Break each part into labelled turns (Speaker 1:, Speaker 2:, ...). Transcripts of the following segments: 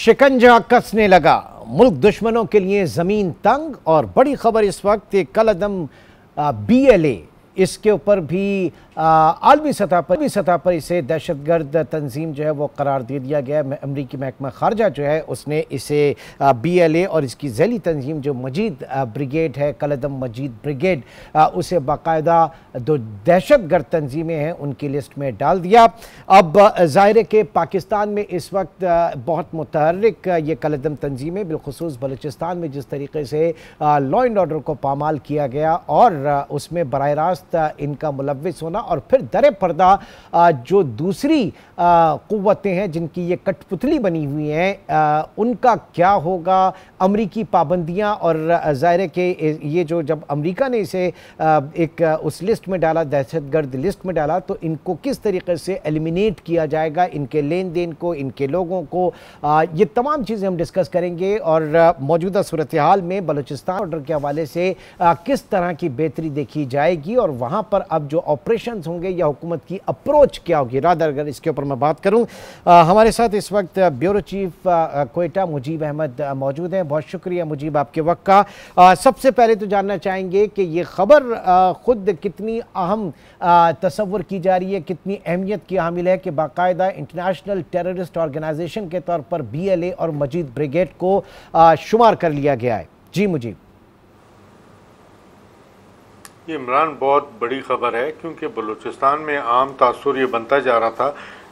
Speaker 1: शिकंजा कसने लगा, मुल्क दुश्मनों के लिए जमीन तंग। और बड़ी खबर इस वक्त कलअदम BLA, इसके ऊपर भी आलमी सतह पर इसे दहशतगर्द तंजीम जो है वो करार दे दिया गया है। अमरीकी महकमा खारजा जो है उसने इसे BLA और इसकी झैली तंजीम जो मजीद ब्रिगेड है, कलअदम मजीद ब्रिगेड, उसे बाकायदा दो दहशतगर्द तंजीमें हैं उनकी लिस्ट में डाल दिया। अब ज़ाहिर है कि पाकिस्तान में इस वक्त बहुत मुतहर्रिक ये कलअदम तंजीमें, बिलखुसूस बलूचिस्तान में जिस तरीके से लॉ एंड ऑर्डर को पामाल किया गया और उसमें बराह रास्त इनका मुलव्विस होना, और फिर दरे पर्दा जो दूसरी कुव्वतें हैं जिनकी ये कठपुतली बनी हुई हैं, उनका क्या होगा। अमरीकी पाबंदियां, और ज़ाहिर है कि ये जो जब अमरीका ने इसे एक उस लिस्ट में डाला, दहशतगर्द लिस्ट में डाला, तो इनको किस तरीके से एलिमिनेट किया जाएगा, इनके लेन देन को, इनके लोगों को, ये तमाम चीज़ें हम डिस्कस करेंगे। और मौजूदा सूरत हाल में बलूचिस्तान ऑर्डर के हवाले से किस तरह की बेहतरी देखी जाएगी और वहाँ पर अब जो ऑपरेशन होंगे या हुकूमत की अप्रोच क्या होगी, रादर अगर इसके ऊपर मैं बात करूँ। हमारे साथ इस वक्त ब्यूरो चीफ क्वेटा मुजीब अहमद मौजूद हैं। बहुत शुक्रिया मुजीब आपके वक्त का। सबसे पहले तो जानना चाहेंगे कि ये खबर खुद कितनी अहम तस्वुर की जा रही है, कितनी अहमियत की हामिल है कि बाकायदा इंटरनेशनल टेररिस्ट ऑर्गेनाइजेशन के तौर पर BLA और मजीद ब्रिगेड को शुमार कर लिया गया है। जी मुजीब।
Speaker 2: ये इमरान बहुत बड़ी खबर है, क्योंकि बलूचिस्तान में आम तासुर ये बनता जा रहा था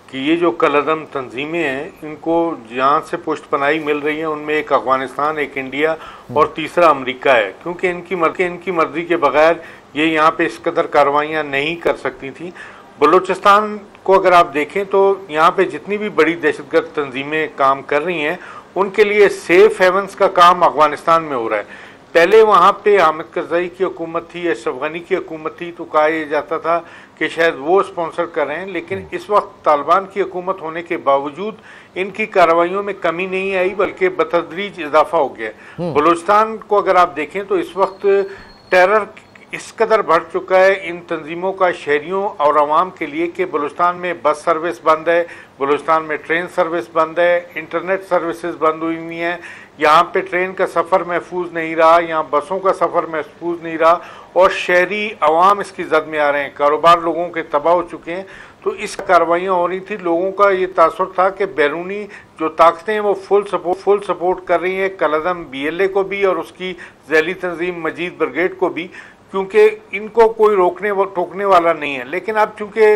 Speaker 2: कि ये जो कलअदम तंजीमें हैं, इनको जहाँ से पुष्टपनाही मिल रही है उनमें एक अफगानिस्तान, एक इंडिया और तीसरा अमेरिका है, क्योंकि इनकी मर्जी के बगैर ये यहाँ पे इस कदर कार्रवाइयाँ नहीं कर सकती थी। बलूचिस्तान को अगर आप देखें तो यहाँ पे जितनी भी बड़ी दहशतगर्द तंजीमें काम कर रही हैं, उनके लिए सेफ हेवन्स का काम अफगानिस्तान में हो रहा है। पहले वहाँ पे हामिद करज़ई की हुकूमत थी, अशरफ गनी की हुकूमत थी, तो कहा जाता था कि शायद वो स्पॉन्सर कर रहे हैं, लेकिन इस वक्त तालिबान की हुकूमत होने के बावजूद इनकी कार्रवाइयों में कमी नहीं आई, बल्कि बतदरीज इजाफा हो गया। बलूचिस्तान को अगर आप देखें तो इस वक्त टेरर इस कदर बढ़ चुका है इन तंजीमों का शहरियों और आवाम के लिए कि बलूचिस्तान में बस सर्विस बंद है, बलूचिस्तान में ट्रेन सर्विस बंद है, इंटरनेट सर्विसेज बंद हुई हुई हैं, यहाँ पे ट्रेन का सफ़र महफूज नहीं रहा, यहाँ बसों का सफ़र महफूज नहीं रहा, और शहरी आवाम इसकी जद में आ रहे हैं, कारोबार लोगों के तबाह हो चुके हैं। तो इस कार्रवाइयाँ हो रही थी, लोगों का ये तासुर था कि बैरूनी जो ताकतें हैं वो फुल सपोर्ट कर रही हैं कलअदम BLA को भी और उसकी झैली तंजीम मजीद ब्रिगेड को भी, क्योंकि इनको कोई टोकने वाला नहीं है। लेकिन अब चूंकि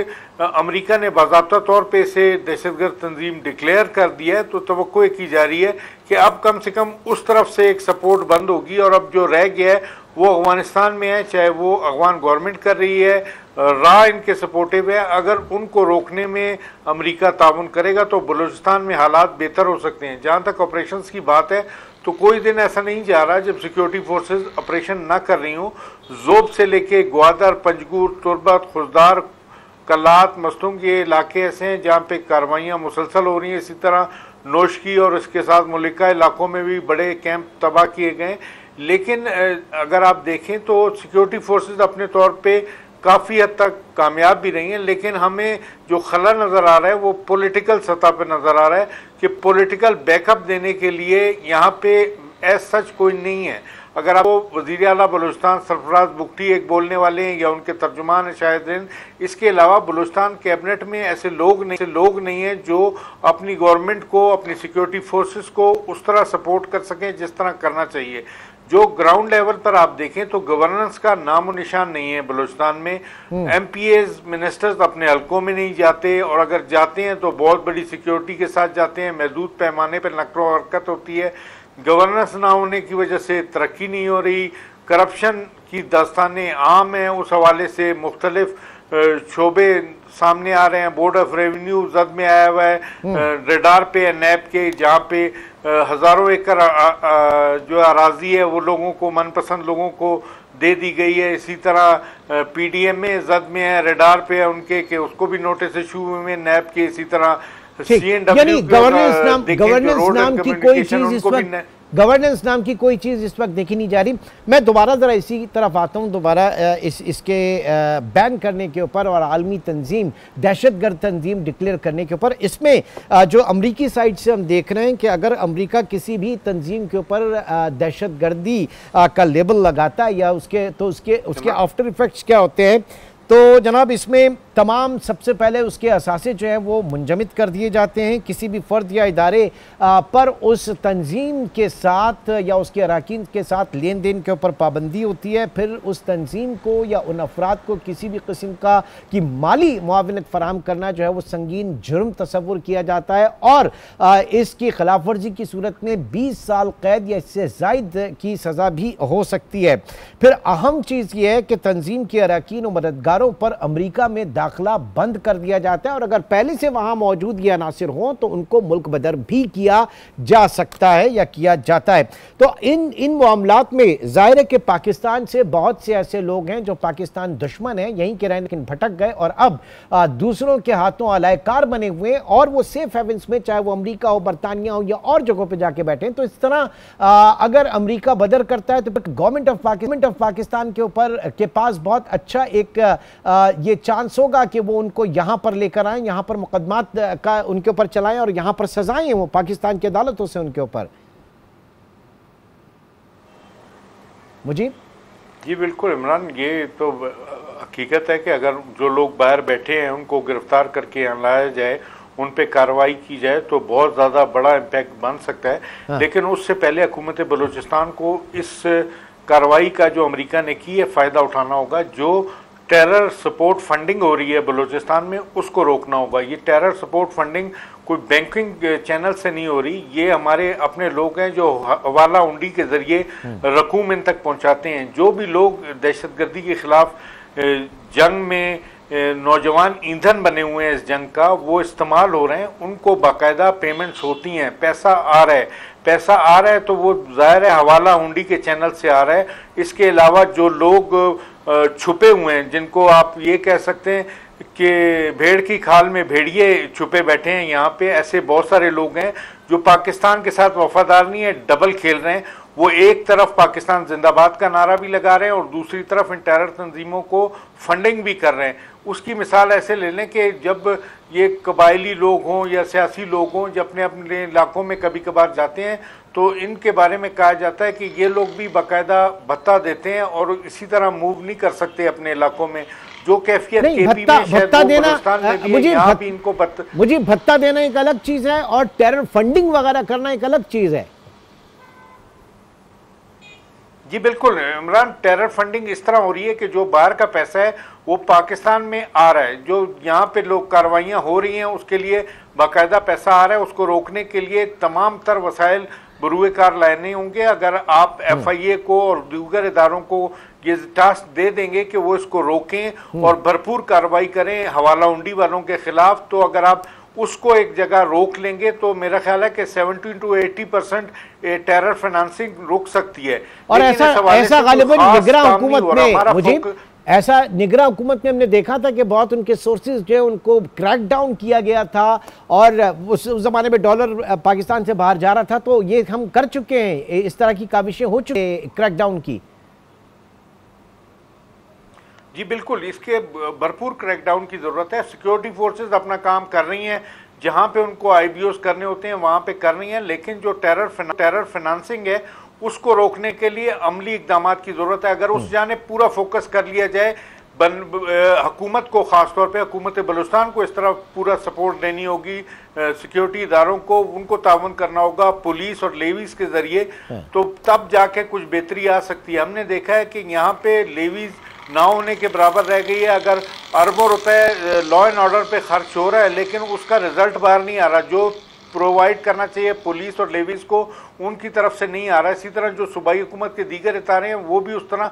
Speaker 2: अमेरिका ने बाज़ाब्ता तौर पे इसे दहशतगर्द तंजीम डिक्लेयर कर दिया है, तो तवक्को की जा रही है कि अब कम से कम उस तरफ से एक सपोर्ट बंद होगी, और अब जो रह गया है वो अफगानिस्तान में है, चाहे वो अफगान गवर्नमेंट कर रही है, राह इनके सपोर्टिव है। अगर उनको रोकने में अमेरिका ताउन करेगा तो बलूचिस्तान में हालात बेहतर हो सकते हैं। जहाँ तक ऑपरेशंस की बात है, तो कोई दिन ऐसा नहीं जा रहा जब सिक्योरिटी फोर्सेस ऑपरेशन ना कर रही हूँ। जोब से लेके ग्वादर, पंजगुर, तुर्बत, खुजदार, कलात, मस्तूम, ये इलाके ऐसे हैं जहाँ पे कार्रवाइयाँ मुसलसल हो रही हैं। इसी तरह नोशकी और इसके साथ मुलिका इलाकों में भी बड़े कैंप तबाह किए गए। लेकिन अगर आप देखें तो सिक्योरिटी फोर्सेस अपने तौर पे काफ़ी हद तक कामयाब भी रही हैं, लेकिन हमें जो खला नज़र आ रहा है वो पॉलिटिकल सतह पे नज़र आ रहा है कि पॉलिटिकल बैकअप देने के लिए यहाँ पे एज सच कोई नहीं है। अगर आपको वज़ीर आला बलूचिस्तान सरफराज बुगटी एक बोलने वाले हैं या उनके तर्जुमान शाहिद, इसके अलावा बलूचिस्तान कैबिनेट में ऐसे लोग नहीं हैं जो अपनी गवर्नमेंट को, अपनी सिक्योरिटी फोर्सेस को उस तरह सपोर्ट कर सकें जिस तरह करना चाहिए। जो ग्राउंड लेवल पर आप देखें तो गवर्नेंस का नामो निशान नहीं है बलूचिस्तान में। MPAs मिनिस्टर्स अपने हलकों में नहीं जाते, और अगर जाते हैं तो बहुत बड़ी सिक्योरिटी के साथ जाते हैं, महदूद पैमाने पर नकलो हरकत होती है। गवर्नेंस ना होने की वजह से तरक्की नहीं हो रही, करप्शन की दास्तानें आम हैं, उस हवाले से मुख्तलिफ शोबे सामने आ रहे हैं। बोर्ड ऑफ रेवेन्यू जद में आया हुआ है, रेडार पे नैब के, जहाँ पे हज़ारों एकड़ जो अराजी है वो लोगों को, मनपसंद लोगों को दे दी गई है। इसी तरह PDM में जद में है, रेडार पे है उनके कि उसको भी नोटिस इशू में नैब के। इसी तरह CNW
Speaker 1: गवर्नेंस नाम की कोई चीज इस वक्त गवर्नेंस नाम की कोई चीज़ इस वक्त देखी नहीं जा रही। मैं दोबारा ज़रा इसी तरफ आता हूँ, दोबारा इसके बैन करने के ऊपर और आलमी तंजीम दहशतगर्द तंजीम डिक्लेयर करने के ऊपर। इसमें जो अमरीकी साइड से हम देख रहे हैं कि अगर अमरीका किसी भी तंजीम के ऊपर दहशतगर्दी का लेबल लगाता है या उसके आफ्टर इफेक्ट्स क्या होते हैं, तो जनाब इसमें तमाम सबसे पहले उसके असासे जो हैं वो मुंजमद कर दिए जाते हैं। किसी भी फ़र्द या इदारे पर उस तंजीम के साथ या उसके अरकान के साथ लेन देन के ऊपर पाबंदी होती है। फिर उस तंजीम को या उन अफराद को किसी भी किस्म की माली मुआवनत फराहम करना जो है वो संगीन जुर्म तस्वुर किया जाता है और इसकी खिलाफ वर्जी की सूरत में 20 साल कैद या इससे ज़ायद की सज़ा भी हो सकती है। फिर अहम चीज़ ये है कि तंजीम के अरकान और मददगारों पर अमरीका में दाखिला बंद कर दिया जाता है और अगर पहले से वहां मौजूद ये अनासिर हों तो उनको मुल्क बदर भी किया जा सकता है या किया जाता है। तो इन मामलात में जाहिर है कि पाकिस्तान से बहुत से ऐसे लोग हैं जो पाकिस्तान दुश्मन हैं, यहीं के रहे लेकिन भटक गए और अब दूसरों के हाथों अलायकार बने हुए हैं और वो सेफ हेवन्स में, चाहे वो अमरीका हो, बरतानिया हो या और जगहों पर जाके बैठे हैं। तो इस तरह अगर अमरीका बदर करता है तो फिर गवर्नमेंट ऑफ पाकिस्तान के ऊपर के पास बहुत अच्छा एक ये चांस होगा कि वो उनको यहां पर लेकर आए, यहां पर मुकदमात का उनके ऊपर चलाएं और यहां पर सजाएं वो पाकिस्तान की अदालतों से उनके ऊपर। मुझे
Speaker 2: जी बिल्कुल इमरान, ये तो हकीकत है कि अगर जो लोग बाहर बैठे हैं उनको गिरफ्तार करके यहाँ लाया जाए, उन पे कार्रवाई की जाए तो बहुत ज़्यादा बड़ा इम्पैक्ट बन सकता है। हाँ। लेकिन उससे पहले हुकूमत बलूचिस्तान को इस कार्रवाई का जो अमेरिका ने की है फ़ायदा उठाना होगा। जो टेरर सपोर्ट फंडिंग हो रही है बलूचिस्तान में उसको रोकना होगा। ये टेरर सपोर्ट फंडिंग कोई बैंकिंग चैनल से नहीं हो रही, ये हमारे अपने लोग हैं जो हवाला उंडी के जरिए रकूम इन तक पहुंचाते हैं। जो भी लोग दहशतगर्दी के खिलाफ जंग में नौजवान ईंधन बने हुए हैं इस जंग का, वो इस्तेमाल हो रहे हैं, उनको बाकायदा पेमेंट्स होती हैं, पैसा आ रहा है तो वो ज़ाहिर है हवाला हुंडी के चैनल से आ रहा है। इसके अलावा जो लोग छुपे हुए हैं, जिनको आप ये कह सकते हैं कि भेड़ की खाल में भेड़िए छुपे बैठे हैं, यहाँ पे ऐसे बहुत सारे लोग हैं जो पाकिस्तान के साथ वफादार नहीं है, डबल खेल रहे हैं। वो एक तरफ पाकिस्तान जिंदाबाद का नारा भी लगा रहे हैं और दूसरी तरफ इन टेरर तंजीमों को फंडिंग भी कर रहे हैं। उसकी मिसाल ऐसे ले लें कि जब ये कबायली लोग हों या सियासी लोग हों, जब अपने अपने इलाकों में कभी कभार जाते हैं तो इनके बारे में कहा जाता है कि ये लोग भी बाकायदा भत्ता देते हैं और इसी तरह मूव नहीं कर सकते अपने इलाकों में। जो कैफियत
Speaker 1: भत्ता देना, मुझे भत्ता देना एक अलग चीज है और टेरर फंडिंग वगैरह करना एक अलग चीज है।
Speaker 2: जी बिल्कुल इमरान, टेरर फंडिंग इस तरह हो रही है कि जो बाहर का पैसा है वो पाकिस्तान में आ रहा है, जो यहाँ पे लोग कार्रवाइयाँ हो रही हैं उसके लिए बाकायदा पैसा आ रहा है। उसको रोकने के लिए तमाम तर वसाइल बरूए कार लाने होंगे। अगर आप FIA को और दीगर इदारों को ये टास्क दे देंगे कि वो इसको रोकें और भरपूर कार्रवाई करें हवाला उंडी वालों के खिलाफ, तो अगर आप उसको एक जगह रोक लेंगे तो मेरा ख्याल है कि 70 to 80% टेरर फाइनेंसिंग रुक सकती है।
Speaker 1: और ऐसा गालिबन निगरान हुकूमत में, मुझे ऐसा निगरान हुकूमत में हमने देखा था कि बहुत उनके सोर्सेज जो है उनको क्रैक डाउन किया गया था और उस ज़माने में डॉलर पाकिस्तान से बाहर जा रहा था। तो ये हम कर चुके हैं, इस तरह की काविशें हो चुकी हैं क्रैक डाउन की।
Speaker 2: जी बिल्कुल, इसके भरपूर क्रैकडाउन की ज़रूरत है। सिक्योरिटी फोर्सेस अपना काम कर रही हैं, जहां पे उनको IBOs करने होते हैं वहां पे कर रही हैं, लेकिन जो टेरर फाइनेंसिंग है उसको रोकने के लिए अमली इकदाम की ज़रूरत है। अगर उस जाने पूरा फोकस कर लिया जाए, हुकूमत को, ख़ासतौर पे हुकूमत बलूचिस्तान को इस तरह पूरा सपोर्ट देनी होगी, सिक्योरिटी इदारों को उनको तावन करना होगा पुलिस और लेवीज़ के ज़रिए, तो तब जाके कुछ बेहतरी आ सकती है। हमने देखा है कि यहाँ पे लेवीज़ ना होने के बराबर रह गई है। अगर अरबों रुपए लॉ एंड ऑर्डर पे खर्च हो रहा है लेकिन उसका रिजल्ट बाहर नहीं आ रहा, जो प्रोवाइड करना चाहिए पुलिस और लेवीज़ को उनकी तरफ से नहीं आ रहा है। इसी तरह जो सूबाई हुकूमत के दीगर इदारे हैं वो भी उस तरह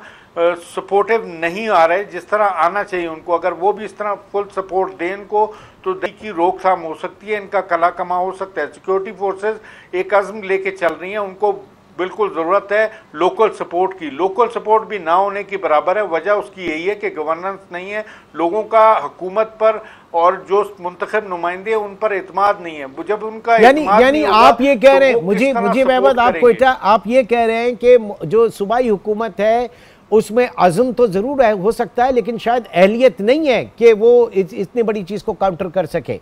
Speaker 2: सपोर्टिव नहीं आ रहे जिस तरह आना चाहिए उनको। अगर वो भी इस तरह फुल सपोर्ट दें इनको तो की रोकथाम हो सकती है, इनका कला कमा हो सकता है। सिक्योरिटी फोर्सेस एक अज़्म लेके चल रही हैं, उनको बिल्कुल ज़रूरत है लोकल सपोर्ट की। लोकल सपोर्ट भी ना होने की बराबर है। वजह उसकी यही है कि गवर्नेंस नहीं है, लोगों का हुकूमत पर और जो मुंतखब नुमाइंदे हैं उन पर एतमाद नहीं है। जब उनका
Speaker 1: यानी आप ये कह रहे हैं, मुझे महमूद आप ये कह रहे हैं कि जो सूबाई हुकूमत है उसमें अज़म तो ज़रूर है, हो सकता है, लेकिन शायद अहलियत नहीं है कि वो इतनी बड़ी चीज़ को काउंटर कर सके।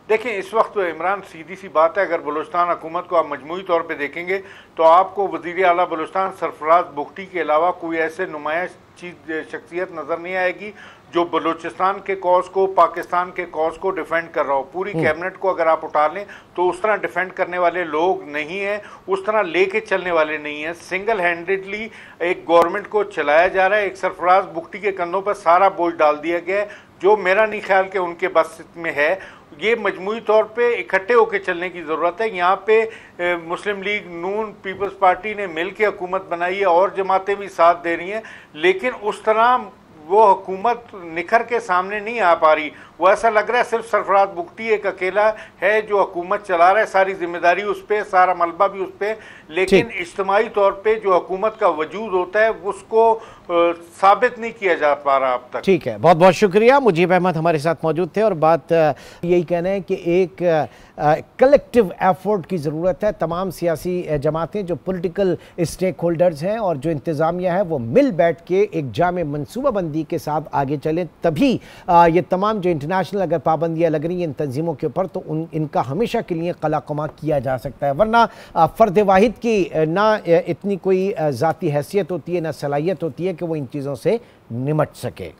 Speaker 2: देखें, इस वक्त इमरान, सीधी सी बात है, अगर बलूचिस्तान हुकूमत को आप मजमूई तौर पे देखेंगे तो आपको वज़ीर आला बलूचिस्तान सरफराज बुगटी के अलावा कोई ऐसे नुमाया शख्सियत नज़र नहीं आएगी जो बलूचिस्तान के कॉज को, पाकिस्तान के कॉज को डिफेंड कर रहा हो। पूरी कैबिनेट को अगर आप उठा लें तो उस तरह डिफेंड करने वाले लोग नहीं हैं, उस तरह लेके चलने वाले नहीं हैं। सिंगल हैंडेडली एक गवर्नमेंट को चलाया जा रहा है, एक सरफराज बुगटी के कंधों पर सारा बोझ डाल दिया गया है, जो मेरा नहीं ख्याल कि उनके बस में है। ये मजमूई तौर पे इकट्ठे होकर चलने की ज़रूरत है। यहाँ पे मुस्लिम लीग नून, पीपल्स पार्टी ने मिल के हुकूमत बनाई है और जमातें भी साथ दे रही हैं, लेकिन उस तरह वो हुकूमत निखर के सामने नहीं आ पा रही। वो ऐसा लग रहा है सिर्फ सरफराज बुगटी एक अकेला है जो हुकूमत चला रहा है, सारी जिम्मेदारी उस पर, सारा मलबा भी उस पर, लेकिन इज्तिमाई तौर पे जो हुकूमत का वजूद होता है उसको साबित नहीं किया जा पा रहा अब तक।
Speaker 1: ठीक है, बहुत बहुत शुक्रिया। मुजीब अहमद हमारे साथ मौजूद थे और बात यही कहना है कि एक कलेक्टिव एफर्ट की ज़रूरत है। तमाम सियासी जमातें, जो पॉलिटिकल स्टेक होल्डर्स हैं और जो इंतज़ामिया है, वो मिल बैठ के एक जामे मनसूबाबंदी के साथ आगे चलें, तभी ये तमाम जो इंटरनेशनल अगर पाबंदियाँ लग रही हैं इन तंजीमों के ऊपर तो इनका हमेशा के लिए कलाकमा किया जा सकता है। वरना फ़र्द वाहिद की ना इतनी कोई ज़ाती हैसियत होती है, ना सलाहियत होती है कि वो इन चीज़ों से निमट सके।